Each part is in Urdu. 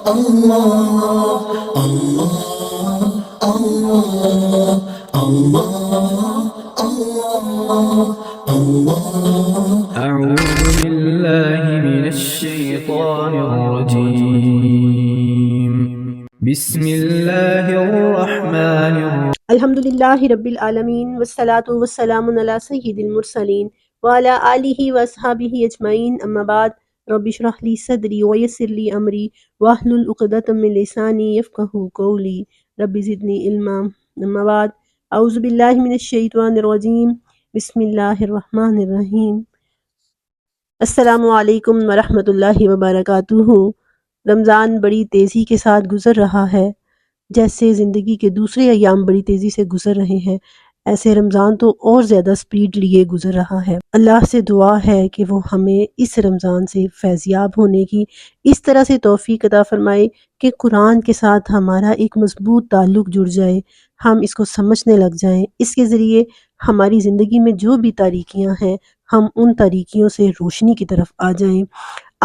اللہ اللہ اللہ اللہ اللہ اللہ أعوذ بالله من الشيطان الرجيم بسم الله الرحمن الرحيم الحمدللہ رب العالمین والصلاة والسلام علی سید المرسلین وعلی آلہ واصحابہ اجمعین، اما بعد، رب اشرح لی صدری ویسر لی امری واحلل عقدۃ من لسانی یفقہوا قولی، رب زدنی علما۔ اما بعد، اعوذ باللہ من الشیطان الرجیم، بسم اللہ الرحمن الرحیم۔ السلام علیکم ورحمۃ اللہ وبرکاتہ۔ رمضان بڑی تیزی کے ساتھ گزر رہا ہے، جیسے زندگی کے دوسرے ایام بڑی تیزی سے گزر رہے ہیں، ایسے رمضان تو اور زیادہ سپیڈ لیے گزر رہا ہے۔ اللہ سے دعا ہے کہ وہ ہمیں اس رمضان سے فیضیاب ہونے کی اس طرح سے توفیق عطا فرمائے کہ قرآن کے ساتھ ہمارا ایک مضبوط تعلق جڑ جائے، ہم اس کو سمجھنے لگ جائیں، اس کے ذریعے ہماری زندگی میں جو بھی تاریکیاں ہیں ہم ان تاریکیوں سے روشنی کی طرف آ جائیں۔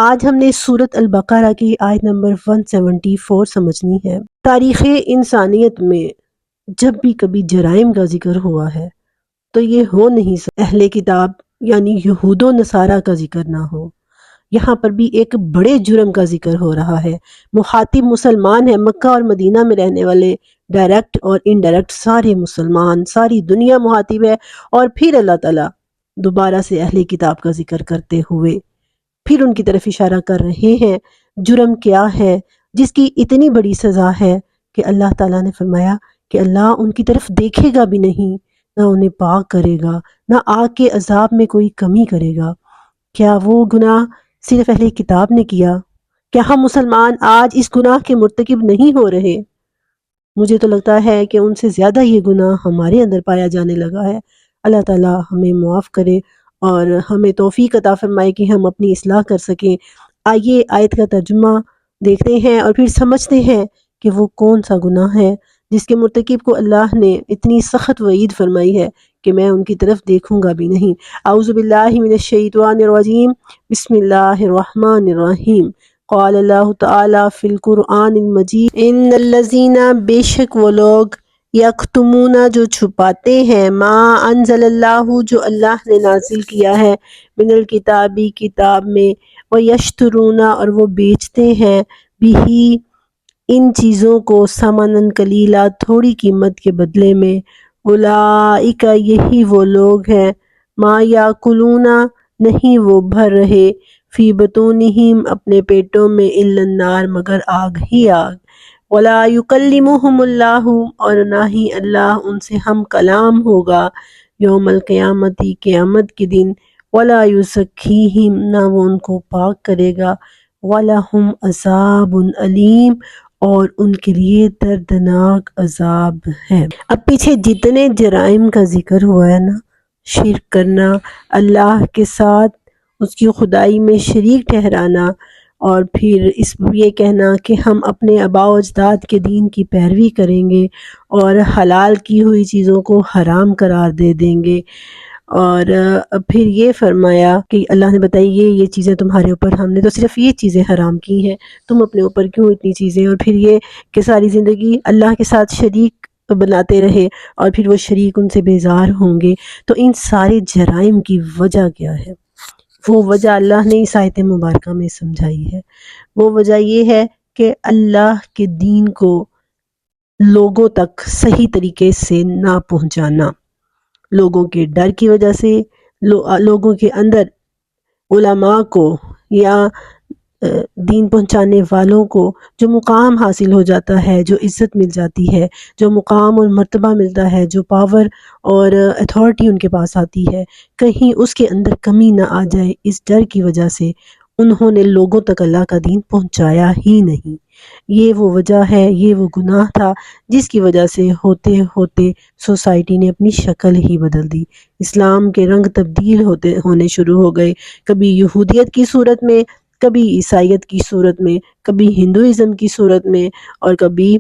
آج ہم نے سورۃ البقرہ کی آیت نمبر 174 سمجھنی ہے۔ تاریخ انسانیت میں جب بھی کبھی جرائم کا ذکر ہوا ہے تو یہ ہو نہیں سکتا اہل کتاب یعنی یہود و نصارہ کا ذکر نہ ہو۔ یہاں پر بھی ایک بڑے جرم کا ذکر ہو رہا ہے۔ مخاطب مسلمان ہیں، مکہ اور مدینہ میں رہنے والے ڈائریکٹ اور انڈائریکٹ سارے مسلمان، ساری دنیا مخاطب ہے، اور پھر اللہ تعالیٰ دوبارہ سے اہل کتاب کا ذکر کرتے ہوئے پھر ان کی طرف اشارہ کر رہے ہیں۔ جرم کیا ہے جس کی اتنی بڑی سزا ہے کہ اللہ تعالیٰ نے فرمایا کہ اللہ ان کی طرف دیکھے گا بھی نہیں، نہ انہیں پاک کرے گا، نہ آگ کے عذاب میں کوئی کمی کرے گا۔ کیا وہ گناہ صرف اہل کتاب نے کیا؟ کیا ہم مسلمان آج اس گناہ کے مرتکب نہیں ہو رہے؟ مجھے تو لگتا ہے کہ ان سے زیادہ یہ گناہ ہمارے اندر پایا جانے لگا ہے۔ اللہ تعالیٰ ہمیں معاف کرے اور ہمیں توفیق عطا فرمائے کہ ہم اپنی اصلاح کر سکیں۔ آئیے آیت کا ترجمہ دیکھتے ہیں اور پھر سمجھتے ہیں کہ وہ کون سا گناہ ہے جس کے مرتکب کو اللہ نے اتنی سخت وعید فرمائی ہے کہ میں ان کی طرف دیکھوں گا بھی نہیں۔ اعوذ باللہ من الشیطان الرجیم، بسم اللہ الرحمن الرحیم۔ قال اللہ تعالیٰ فی القرآن المجید ان الذین، بے شک وہ لوگ، یکتمون جو چھپاتے ہیں، ما انزل اللہ جو اللہ نے نازل کیا ہے، من الکتابی کتاب میں، ویشترون اور وہ بیچتے ہیں، بھی ان چیزوں کو، ثمنً قلیلا تھوڑی قیمت کے بدلے میں، اولئک یہی وہ لوگ ہیں، ما یاکلون نہیں وہ بھر رہے، فی بطونہم اپنے پیٹوں میں، الا النار مگر آگ ہی آگ، ولا یکلمہم اللہ اور نہ ہی اللہ ان سے ہم کلام ہوگا، یوم القیامت قیامت کے دن، ولا یزکیہم نہ وہ ان کو پاک کرے گا، ولہم عذاب علیم اور ان کے لیے دردناک عذاب ہے۔ اب پیچھے جتنے جرائم کا ذکر ہوا ہے نا، شرک کرنا، اللہ کے ساتھ اس کی خدائی میں شریک ٹھہرانا، اور پھر یہ کہنا کہ ہم اپنے آباء و اجداد کے دین کی پیروی کریں گے اور حلال کی ہوئی چیزوں کو حرام قرار دے دیں گے، اور پھر یہ فرمایا کہ اللہ نے بتائی یہ چیزیں تمہارے اوپر، ہم نے تو صرف یہ چیزیں حرام کی ہیں، تم اپنے اوپر کیوں اتنی چیزیں، اور پھر یہ کہ ساری زندگی اللہ کے ساتھ شریک بناتے رہے اور پھر وہ شریک ان سے بیزار ہوں گے۔ تو ان سارے جرائم کی وجہ کیا ہے؟ وہ وجہ اللہ نے اس آیت مبارکہ میں سمجھائی ہے۔ وہ وجہ یہ ہے کہ اللہ کے دین کو لوگوں تک صحیح طریقے سے نہ پہنچانا، لوگوں کے ڈر کی وجہ سے، لوگوں کے اندر علماء کو یا دین پہنچانے والوں کو جو مقام حاصل ہو جاتا ہے، جو عزت مل جاتی ہے، جو مقام اور مرتبہ ملتا ہے، جو پاور اور اتھارٹی ان کے پاس آتی ہے، کہیں اس کے اندر کمی نہ آ جائے، اس ڈر کی وجہ سے انہوں نے لوگوں تک اللہ کا دین پہنچایا ہی نہیں۔ یہ وہ وجہ ہے، یہ وہ گناہ تھا جس کی وجہ سے ہوتے ہوتے سوسائٹی نے اپنی شکل ہی بدل دی، اسلام کے رنگ تبدیل ہونے شروع ہو گئے، کبھی یہودیت کی صورت میں، کبھی عیسائیت کی صورت میں، کبھی ہندوازم کی صورت میں، اور کبھی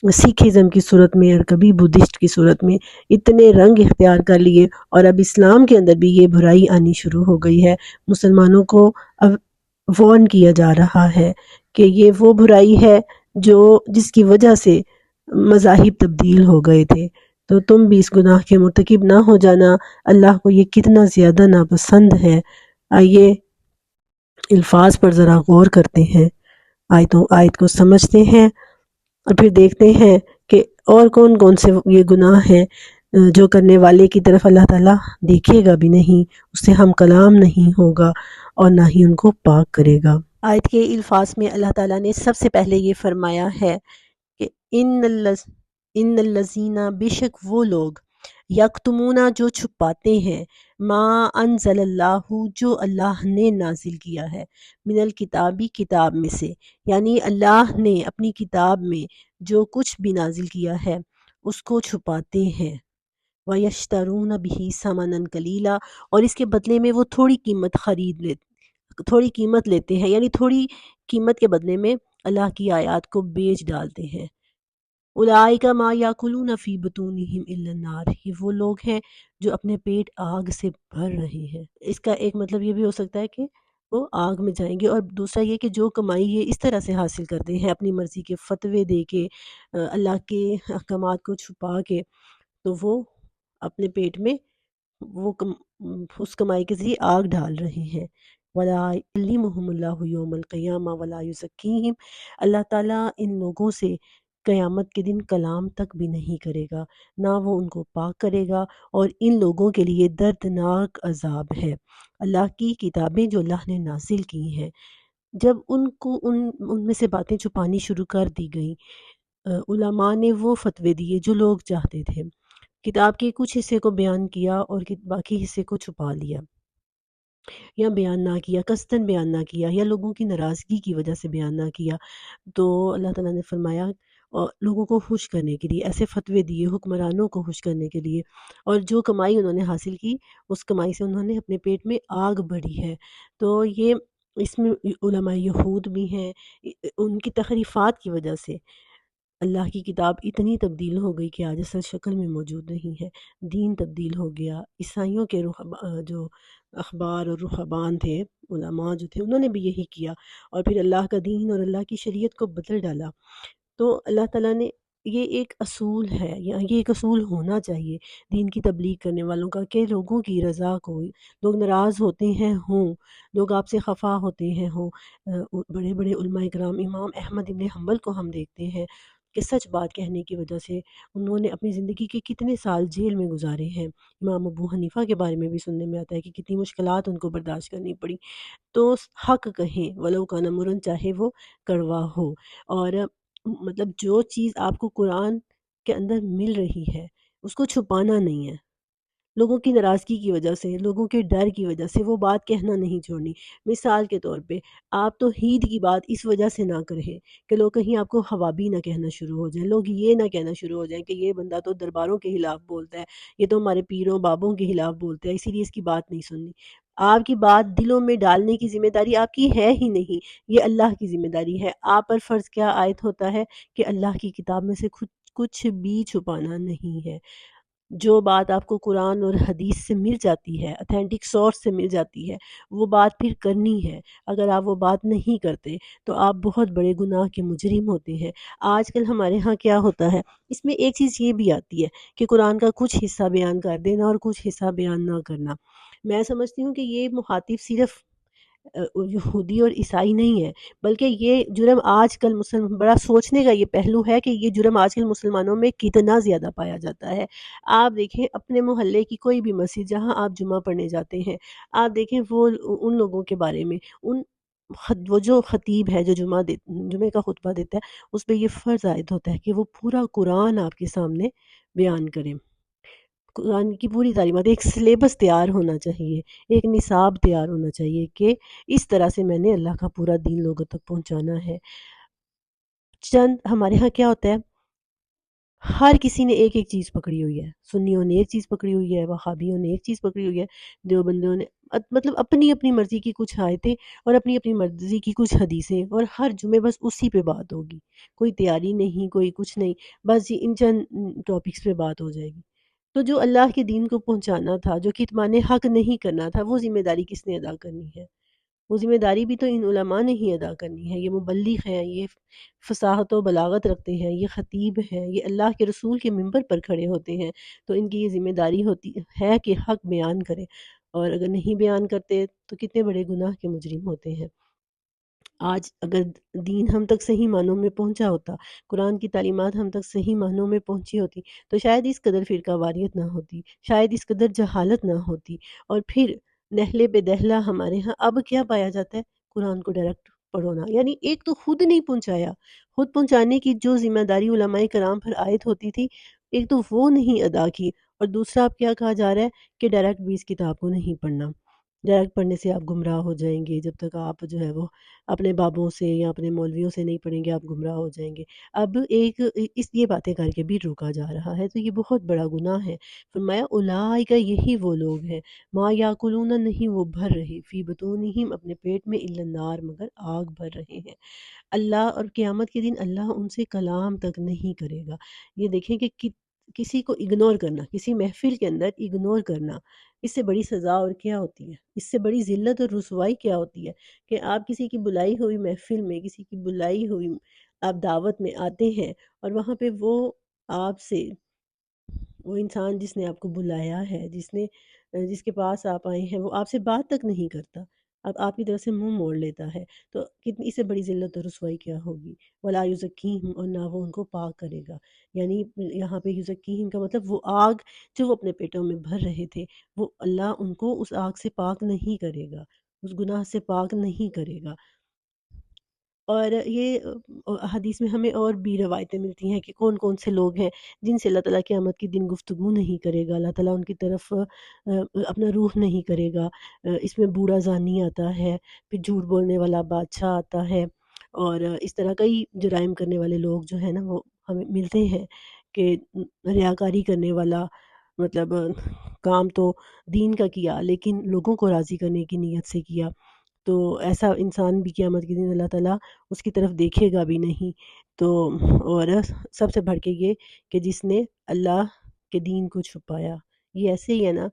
سکھ ازم کی صورت میں، اور کبھی بدھسٹ کی صورت میں، اتنے رنگ اختیار کر لیے، اور اب اسلام کے اندر بھی یہ برائی آنی شروع ہو گئی ہے۔ مسلمانوں کو اب وارن کیا جا رہا ہے کہ یہ وہ برائی ہے جس کی وجہ سے مذاہب تبدیل ہو گئے تھے، تو تم بھی اس گناہ کے مرتکب نہ ہو جانا۔ اللہ کو یہ کتنا زیادہ ناپسند ہے۔ آئیے الفاظ پر ذرا غور کرتے ہیں، آیت کو سمجھتے ہیں اور پھر دیکھتے ہیں کہ اور کون کون سے یہ گناہ ہیں جو کرنے والے کی طرف اللہ تعالیٰ دیکھے گا بھی نہیں، اس سے ہم کلام نہیں ہوگا اور نہ ہی ان کو پاک کرے گا۔ آیت کے الفاظ میں اللہ تعالیٰ نے سب سے پہلے یہ فرمایا ہے کہ ان الذین، بے شک وہ لوگ، یکتمون جو چھپاتے ہیں، ما انزل اللہ جو اللہ نے نازل کیا ہے، من الکتابی کتاب میں سے، یعنی اللہ نے اپنی کتاب میں جو کچھ بھی نازل کیا ہے اس کو چھپاتے ہیں، وَيَشْتَرُونَ بِهِ ثَمَنًا قَلِيلًا، اور اس کے بدلے میں وہ تھوڑی قیمت لیتے ہیں، یعنی تھوڑی قیمت کے بدلے میں اللہ کی آیات کو بیچ ڈالتے ہیں۔ اولئک ما یاکلون فی بطونہم الا النار، یہ وہ لوگ ہیں جو اپنے پیٹ آگ سے بھر رہے ہیں۔ اس کا ایک مطلب یہ بھی ہو سکتا ہے کہ وہ آگ میں جائیں گے، اور دوسرا یہ کہ جو کمائی یہ اس طرح سے حاصل کرتے ہیں، اپنی مرضی کے فتوے دے کے، اللہ کے احکامات کو چھپا کے، تو وہ اپنے پیٹ میں اس کمائی کے ذریعے آگ ڈال رہے ہیں۔ وَلَا يُكَلِّمُهُمُ اللَّهُ يَوْمَ الْقِيَامَةِ وَلَا يُزَكِّيهِمْ، اللہ تعالیٰ ان لوگوں سے قیامت کے دن کلام تک بھی نہیں کرے گا، نہ وہ ان کو پاک کرے گا، اور ان لوگوں کے لیے دردناک عذاب ہے۔ اللہ کی کتابیں جو اللہ نے نازل کی ہیں، جب ان میں سے باتیں چھپانی شروع کر دی گئیں، علماء نے وہ فتوے دیے جو لوگ چاہتے تھے، کتاب کے کچھ حصے کو بیان کیا اور باقی حصے کو چھپا لیا، یا بیان نہ کیا، قصداً بیان نہ کیا، یا لوگوں کی ناراضگی کی وجہ سے بیان نہ کیا۔ تو اللہ تعالیٰ نے فرمایا، اور لوگوں کو خوش کرنے کے لیے ایسے فتوے دیے، حکمرانوں کو خوش کرنے کے لیے، اور جو کمائی انہوں نے حاصل کی اس کمائی سے انہوں نے اپنے پیٹ میں آگ بھری ہے۔ تو یہ اس میں علماء یہود بھی ہیں، ان کی تحریفات کی وجہ سے اللہ کی کتاب اتنی تبدیل ہو گئی کہ آج اصل شکل میں موجود نہیں ہے، دین تبدیل ہو گیا۔ عیسائیوں کے جو اخبار اور رہبان تھے، علماء جو تھے، انہوں نے بھی یہی کیا، اور پھر اللہ کا دین اور اللہ کی شریعت کو بدل ڈالا۔ تو اللہ تعالیٰ نے یہ ایک اصول ہے، یا یہ ایک اصول ہونا چاہیے دین کی تبلیغ کرنے والوں کا، کہ لوگوں کی رضا کو، لوگ ناراض ہوتے ہیں ہوں، لوگ آپ سے خفا ہوتے ہیں ہوں۔ بڑے بڑے علماء کرام، امام احمد ابن حنبل کو ہم دیکھتے ہیں کہ سچ بات کہنے کی وجہ سے انہوں نے اپنی زندگی کے کتنے سال جیل میں گزارے ہیں۔ امام ابو حنیفہ کے بارے میں بھی سننے میں آتا ہے کہ کتنی مشکلات ان کو برداشت کرنی پڑی۔ تو حق کہیں ولو کان مرن، چاہے وہ کڑوا ہو، اور مطلب جو چیز آپ کو قرآن کے اندر مل رہی ہے اس کو چھپانا نہیں ہے، لوگوں کی ناراضگی کی وجہ سے، لوگوں کے ڈر کی وجہ سے وہ بات کہنا نہیں چھوڑنی۔ مثال کے طور پہ آپ توحید کی بات اس وجہ سے نہ کریں کہ لوگ کہیں آپ کو خوابی نہ کہنا شروع ہو جائیں، لوگ یہ نہ کہنا شروع ہو جائیں کہ یہ بندہ تو درباروں کے خلاف بولتا ہے، یہ تو ہمارے پیروں بابوں کے خلاف بولتا ہے، اسی لیے اس کی بات نہیں سننی۔ آپ کی بات دلوں میں ڈالنے کی ذمہ داری آپ کی ہے ہی نہیں، یہ اللہ کی ذمہ داری ہے۔ آپ پر فرض کیا عائد ہوتا ہے کہ اللہ کی کتاب میں سے کچھ بھی چھپانا نہیں ہے۔ جو بات آپ کو قرآن اور حدیث سے مل جاتی ہے، اتھینٹک سورس سے مل جاتی ہے، وہ بات پھر کرنی ہے۔ اگر آپ وہ بات نہیں کرتے تو آپ بہت بڑے گناہ کے مجرم ہوتے ہیں۔ آج کل ہمارے ہاں کیا ہوتا ہے، اس میں ایک چیز یہ بھی آتی ہے کہ قرآن کا کچھ حصہ بیان کر دینا اور کچھ حصہ بیان نہ کرنا۔ میں سمجھتی ہوں کہ یہ مخاطب صرف یہودی اور عیسائی نہیں ہے، بلکہ یہ جرم آج کل بڑا سوچنے کا یہ پہلو ہے کہ یہ جرم آج کل مسلمانوں میں کتنا زیادہ پایا جاتا ہے۔ آپ دیکھیں اپنے محلے کی کوئی بھی مسجد جہاں آپ جمعہ پڑھنے جاتے ہیں، آپ دیکھیں وہ ان لوگوں کے بارے میں، وہ جو خطیب ہے جو جمعے کا خطبہ دیتا ہے، اس پہ یہ فرض عائد ہوتا ہے کہ وہ پورا قرآن آپ کے سامنے بیان کریں، قرآن کی پوری تعلیمات۔ ایک سلیبس تیار ہونا چاہیے، ایک نصاب تیار ہونا چاہیے کہ اس طرح سے میں نے اللہ کا پورا دین لوگوں تک پہنچانا ہے۔ ہمارے ہاں کیا ہوتا ہے، ہر کسی نے ایک ایک چیز پکڑی ہوئی ہے، سنیوں نے ایک چیز پکڑی ہوئی ہے، وہابیوں نے ایک چیز پکڑی ہوئی ہے، دیوبندیوں نے مطلب اپنی اپنی مرضی کی کچھ آیتیں اور اپنی اپنی مرضی کی کچھ حدیثیں، اور ہر جمعے بس اسی پہ بات ہوگی، کوئی تیاری نہیں، کوئی کچھ نہیں، بس ان چند ٹاپکس پہ بات ہو جائے گی۔ تو جو اللہ کے دین کو پہنچانا تھا، جو کتمان حق نہیں کرنا تھا، وہ ذمہ داری کس نے ادا کرنی ہے؟ وہ ذمہ داری بھی تو ان علماء نے ہی ادا کرنی ہے۔ یہ مبلغ ہیں، یہ فصاحت و بلاغت رکھتے ہیں، یہ خطیب ہیں، یہ اللہ کے رسول کے منبر پر کھڑے ہوتے ہیں، تو ان کی یہ ذمہ داری ہوتی ہے کہ حق بیان کریں، اور اگر نہیں بیان کرتے تو کتنے بڑے گناہ کے مجرم ہوتے ہیں۔ آج اگر دین ہم تک صحیح معنوں میں پہنچا ہوتا، قرآن کی تعلیمات ہم تک صحیح معنوں میں پہنچی ہوتی، تو شاید اس قدر فرقہ واریت نہ ہوتی، شاید اس قدر جہالت نہ ہوتی، اور پھر نہلے پہ دہلا ہمارے ہاں اب کیا پایا جاتا ہے؟ قرآن کو ڈائریکٹ پڑھو نا، یعنی ایک تو خود نہیں پہنچایا، خود پہنچانے کی جو ذمہ داری علماء کرام پر عائد ہوتی تھی، ایک تو وہ نہیں ادا کی، اور دوسرا اب کیا کہا جا رہا ہے کہ ڈائریکٹ بھی اس کتاب کو نہیں پڑھنا، ڈائریکٹ پڑھنے سے آپ گمراہ ہو جائیں گے، جب تک آپ جو ہے وہ اپنے بابوں سے یا اپنے مولویوں سے نہیں پڑھیں گے آپ گمراہ ہو جائیں گے۔ اب ایک یہ باتیں کر کے بھی روکا جا رہا ہے، تو یہ بہت بڑا گناہ ہے۔ فرمایا اولئک، یہی وہ لوگ ہیں، ما یاکلون، نہیں وہ بھر رہے، فی بطونہم، اپنے پیٹ میں، الا النار، مگر آگ بھر رہے ہیں۔ اللہ اور قیامت کے دن اللہ ان سے کلام تک نہیں کرے گا۔ یہ دیکھیں کہ کسی کو اگنور کرنا، کسی محفل کے اندر اگنور کرنا، اس سے بڑی سزا اور کیا ہوتی ہے؟ اس سے بڑی ذلت اور رسوائی کیا ہوتی ہے کہ آپ کسی کی بلائی ہوئی محفل میں، کسی کی بلائی ہوئی آپ دعوت میں آتے ہیں، اور وہاں پہ وہ آپ سے، وہ انسان جس نے آپ کو بلایا ہے، جس کے پاس آپ آئے ہیں، وہ آپ سے بات تک نہیں کرتا، اب آپ کی طرف سے منہ موڑ لیتا ہے، تو کتنی اس سے بڑی ذلت اور رسوائی کیا ہوگی؟ ولا یزکیہم، اور نہ وہ ان کو پاک کرے گا۔ یعنی یہاں پہ یزکیہم کا مطلب وہ آگ جو وہ اپنے پیٹوں میں بھر رہے تھے، وہ اللہ ان کو اس آگ سے پاک نہیں کرے گا، اس گناہ سے پاک نہیں کرے گا۔ اور یہ حدیث میں ہمیں اور بھی روایتیں ملتی ہیں کہ کون کون سے لوگ ہیں جن سے اللہ تعالیٰ قیامت کے دن گفتگو نہیں کرے گا، اللہ تعالیٰ ان کی طرف اپنا روح نہیں کرے گا۔ اس میں بوڑھا زانی آتا ہے، پھر جھوٹ بولنے والا بادشاہ آتا ہے، اور اس طرح کئی جرائم کرنے والے لوگ جو ہیں نا وہ ہمیں ملتے ہیں، کہ ریاکاری کرنے والا، مطلب کام تو دین کا کیا لیکن لوگوں کو راضی کرنے کی نیت سے کیا، تو ایسا انسان بھی قیامت کے دن اللہ تعالیٰ اس کی طرف دیکھے گا بھی نہیں۔ تو اور سب سے بڑھ کے یہ کہ جس نے اللہ کے دین کو چھپایا، یہ ایسے ہی ہے نا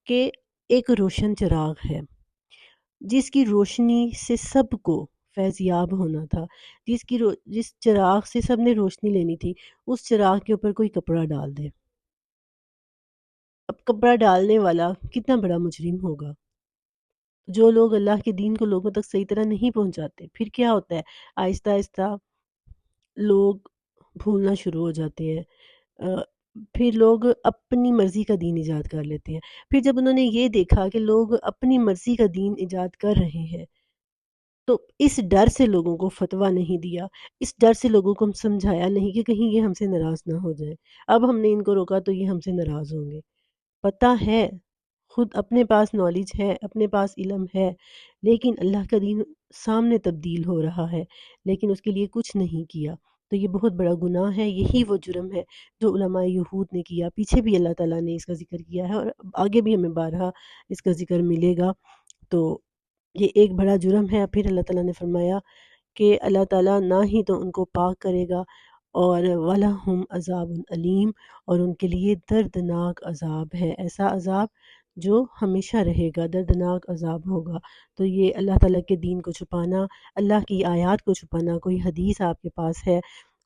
کہ ایک روشن چراغ ہے جس کی روشنی سے سب کو فیض یاب ہونا تھا، جس چراغ سے سب نے روشنی لینی تھی، اس چراغ کے اوپر کوئی کپڑا ڈال دے، اب کپڑا ڈالنے والا کتنا بڑا مجرم ہوگا؟ جو لوگ اللہ کے دین کو لوگوں تک صحیح طرح نہیں پہنچاتے، پھر کیا ہوتا ہے؟ آہستہ آہستہ لوگ بھولنا شروع ہو جاتے ہیں، پھر لوگ اپنی مرضی کا دین ایجاد کر لیتے ہیں۔ پھر جب انہوں نے یہ دیکھا کہ لوگ اپنی مرضی کا دین ایجاد کر رہے ہیں، تو اس ڈر سے لوگوں کو فتویٰ نہیں دیا، اس ڈر سے لوگوں کو ہم سمجھایا نہیں کہ کہیں یہ ہم سے ناراض نہ ہو جائیں، اب ہم نے ان کو روکا تو یہ ہم سے ناراض ہوں گے۔ پتہ ہے، خود اپنے پاس نالج ہے، اپنے پاس علم ہے، لیکن اللہ کا دین سامنے تبدیل ہو رہا ہے، لیکن اس کے لیے کچھ نہیں کیا، تو یہ بہت بڑا گناہ ہے۔ یہی وہ جرم ہے جو علماء یہود نے کیا، پیچھے بھی اللہ تعالیٰ نے اس کا ذکر کیا ہے، اور آگے بھی ہمیں بارہا اس کا ذکر ملے گا۔ تو یہ ایک بڑا جرم ہے۔ پھر اللہ تعالیٰ نے فرمایا کہ اللہ تعالیٰ نہ ہی تو ان کو پاک کرے گا، اور وَلَهُمْ عَذَابٌ علیم، اور ان کے لیے دردناک عذاب ہے، ایسا عذاب جو ہمیشہ رہے گا، دردناک عذاب ہوگا۔ تو یہ اللہ تعالیٰ کے دین کو چھپانا، اللہ کی آیات کو چھپانا، کوئی حدیث آپ کے پاس ہے،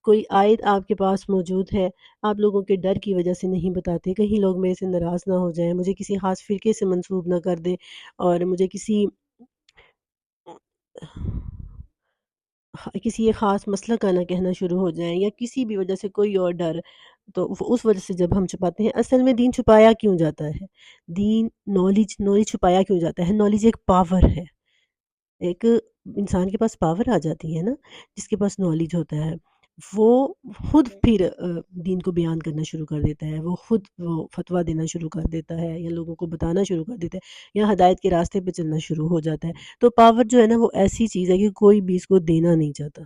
کوئی آیت آپ کے پاس موجود ہے، آپ لوگوں کے ڈر کی وجہ سے نہیں بتاتے، کہیں لوگ میرے سے ناراض نہ ہو جائیں، مجھے کسی خاص فرقے سے منسوب نہ کر دیں، اور مجھے کسی ایک خاص مسلک کا نہ کہنا شروع ہو جائیں، یا کسی بھی وجہ سے کوئی اور ڈر، تو اس وجہ سے جب ہم چھپاتے ہیں، اصل میں دین چھپایا کیوں جاتا ہے؟ دین نالج چھپایا کیوں جاتا ہے؟ نالج ایک پاور ہے، ایک انسان کے پاس پاور آ جاتی ہے نا، جس کے پاس نالج ہوتا ہے، وہ خود پھر دین کو بیان کرنا شروع کر دیتا ہے، وہ خود وہ فتویٰ دینا شروع کر دیتا ہے، یا لوگوں کو بتانا شروع کر دیتا ہے، یا ہدایت کے راستے پہ چلنا شروع ہو جاتا ہے۔ تو پاور جو ہے نا وہ ایسی چیز ہے کہ کوئی بھی اس کو دینا نہیں چاہتا۔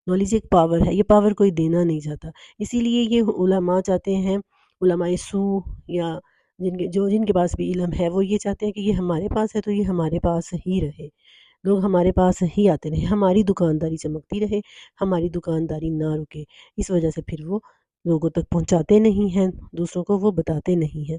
نالج ایک پاور ہے، یہ پاور کوئی دینا نہیں چاہتا، اسی لیے یہ علماء چاہتے ہیں، علماء سو، یا جن کے پاس بھی علم ہے، وہ یہ چاہتے ہیں کہ یہ ہمارے پاس ہے تو یہ ہمارے پاس ہی رہے، لوگ ہمارے پاس ہی آتے رہے، ہماری دکانداری چمکتی رہے، ہماری دکانداری نہ رکے، اس وجہ سے پھر وہ لوگوں تک پہنچاتے نہیں ہیں، دوسروں کو وہ بتاتے نہیں ہیں۔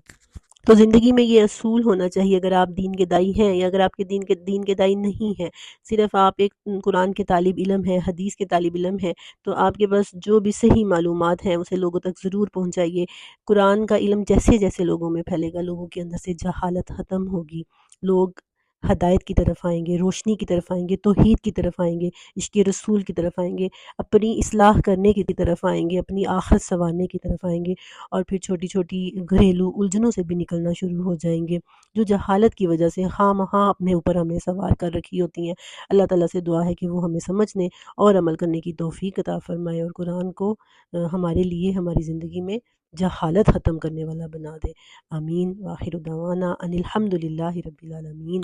تو زندگی میں یہ اصول ہونا چاہیے، اگر آپ دین کے دائی ہیں یا اگر آپ کے دین کے دائی نہیں ہیں، صرف آپ ایک قرآن کے طالب علم ہیں، حدیث کے طالب علم ہیں، تو آپ کے پاس جو بھی صحیح معلومات ہیں اسے لوگوں تک ضرور پہنچائیے۔ قرآن کا علم جیسے جیسے لوگوں میں پھیلے گا، لوگوں کے اندر سے جہالت ختم ہوگی، لوگ ہدایت کی طرف آئیں گے، روشنی کی طرف آئیں گے، توحید کی طرف آئیں گے، عشق رسول کی طرف آئیں گے، اپنی اصلاح کرنے کی طرف آئیں گے، اپنی آخرت سنوارنے کی طرف آئیں گے، اور پھر چھوٹی چھوٹی گھریلو الجھنوں سے بھی نکلنا شروع ہو جائیں گے، جو جہالت کی وجہ سے خواہ مخواہ اپنے اوپر ہمیں سوار کر رکھی ہوتی ہیں۔ اللہ تعالیٰ سے دعا ہے کہ وہ ہمیں سمجھنے اور عمل کرنے کی توفیق عطا فرمائے، اور قرآن کو ہمارے لیے ہماری زندگی میں جہالت ختم کرنے والا بنا دے۔ آمین۔ وآخر دعوانا ان الحمد للہ رب العالمین۔